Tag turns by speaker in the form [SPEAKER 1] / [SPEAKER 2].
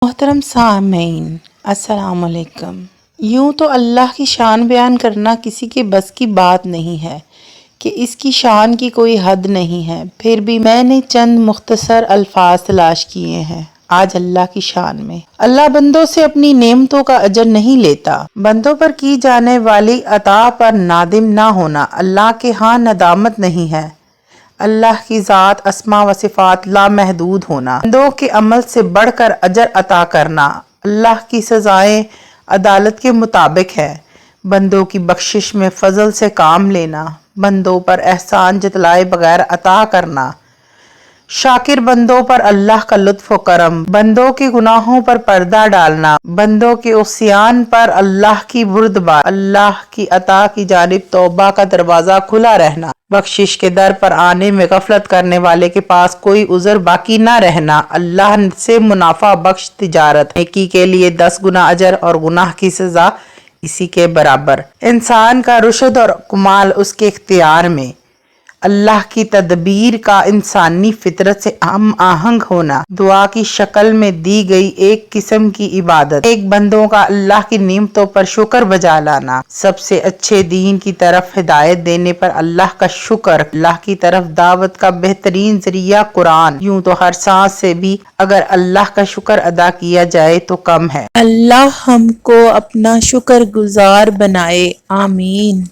[SPEAKER 1] محترم سامعین، السلام علیکم۔ یوں تو اللہ کی شان بیان کرنا کسی کے بس کی بات نہیں ہے کہ اس کی شان کی کوئی حد نہیں ہے، پھر بھی میں نے چند مختصر الفاظ تلاش کیے ہیں آج اللہ کی شان میں۔ اللہ بندوں سے اپنی نعمتوں کا اجر نہیں لیتا۔ بندوں پر کی جانے والی عطا پر نادم نہ ہونا اللہ کے ہاں ندامت نہیں ہے۔ اللہ کی ذات، اسماء و صفات لامحدود ہونا، بندوں کے عمل سے بڑھ کر اجر عطا کرنا، اللہ کی سزائیں عدالت کے مطابق ہے، بندوں کی بخشش میں فضل سے کام لینا، بندوں پر احسان جتلائے بغیر عطا کرنا، شاکر بندوں پر اللہ کا لطف و کرم، بندوں کے گناہوں پر پردہ ڈالنا، بندوں کے عصیان پر اللہ کی بردباری، اللہ کی عطا کی جانب توبہ کا دروازہ کھلا رہنا، بخشش کے در پر آنے میں غفلت کرنے والے کے پاس کوئی عذر باقی نہ رہنا، اللہ سے منافع بخش تجارت، نیکی کے لیے 10 گنا اجر اور گناہ کی سزا اسی کے برابر، انسان کا رشد اور کمال اس کے اختیار میں، اللہ کی تدبیر کا انسانی فطرت سے ہم آہنگ ہونا، دعا کی شکل میں دی گئی ایک قسم کی عبادت، ایک بندوں کا اللہ کی نعمتوں پر شکر بجا لانا، سب سے اچھے دین کی طرف ہدایت دینے پر اللہ کا شکر، اللہ کی طرف دعوت کا بہترین ذریعہ قرآن، یوں تو ہر سانس سے بھی اگر اللہ کا شکر ادا کیا جائے تو کم ہے۔ اللہ ہم کو اپنا شکر گزار بنائے، آمین۔